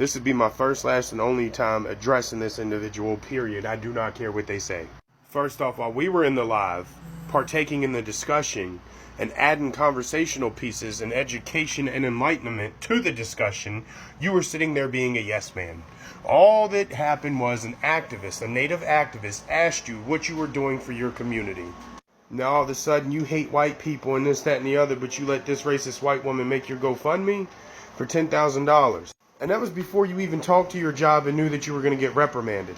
This would be my first, last, and only time addressing this individual, period. I do not care what they say. First off, while we were in the live, partaking in the discussion and adding conversational pieces and education and enlightenment to the discussion, you were sitting there being a yes man. All that happened was an activist, a native activist, asked you what you were doing for your community. Now all of a sudden you hate white people and this, that, and the other, but you let this racist white woman make your GoFundMe for $10,000. And that was before you even talked to your job and knew that you were going to get reprimanded.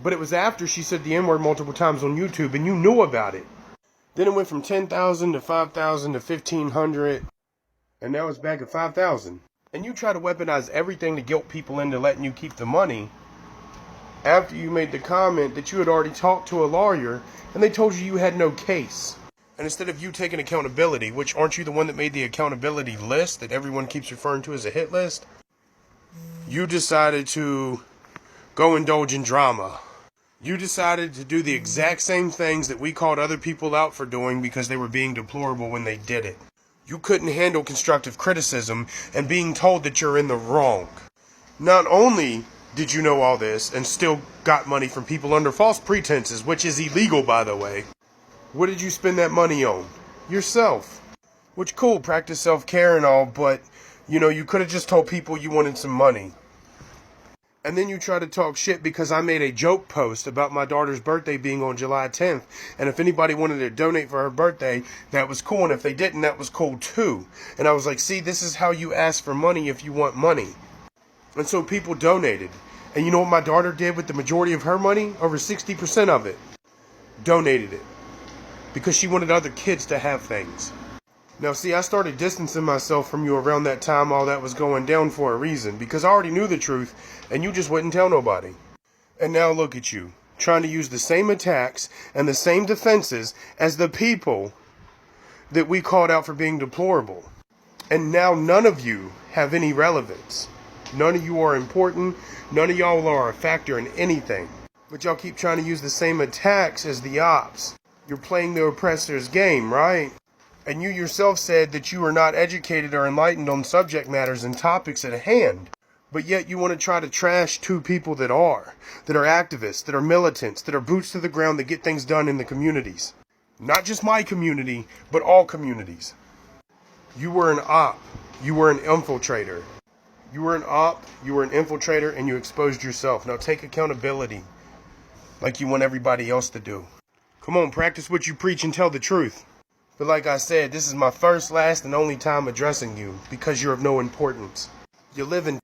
But it was after she said the N-word multiple times on YouTube and you knew about it. Then it went from 10,000 to 5,000 to 1,500, and now it's back at 5,000. And you try to weaponize everything to guilt people into letting you keep the money after you made the comment that you had already talked to a lawyer and they told you had no case. And instead of you taking accountability, which aren't you the one that made the accountability list that everyone keeps referring to as a hit list? You decided to go indulge in drama. You decided to do the exact same things that we called other people out for doing because they were being deplorable when they did it. You couldn't handle constructive criticism and being told that you're in the wrong. Not only did you know all this and still got money from people under false pretenses, which is illegal, by the way, what did you spend that money on? Yourself. Which, cool, practice self-care and all, but you could have just told people you wanted some money. And then you try to talk shit because I made a joke post about my daughter's birthday being on July 10th. And if anybody wanted to donate for her birthday, that was cool. And if they didn't, that was cool too. And I was like, see, this is how you ask for money if you want money. And so people donated. And you know what my daughter did with the majority of her money? Over 60% of it. Donated it. Because she wanted other kids to have things. Now, see, I started distancing myself from you around that time all that was going down for a reason, because I already knew the truth, and you just wouldn't tell nobody. And now look at you, trying to use the same attacks and the same defenses as the people that we called out for being deplorable. And now none of you have any relevance. None of you are important. None of y'all are a factor in anything. But y'all keep trying to use the same attacks as the ops. You're playing the oppressor's game, right? And you yourself said that you are not educated or enlightened on subject matters and topics at hand. But yet you want to try to trash two people that are activists, that are militants, that are boots to the ground, that get things done in the communities. Not just my community, but all communities. You were an op. You were an infiltrator. You were an op, you were an infiltrator, and you exposed yourself. Now take accountability like you want everybody else to do. Come on, practice what you preach and tell the truth. But like I said, this is my first, last, and only time addressing you because you're of no importance. You live in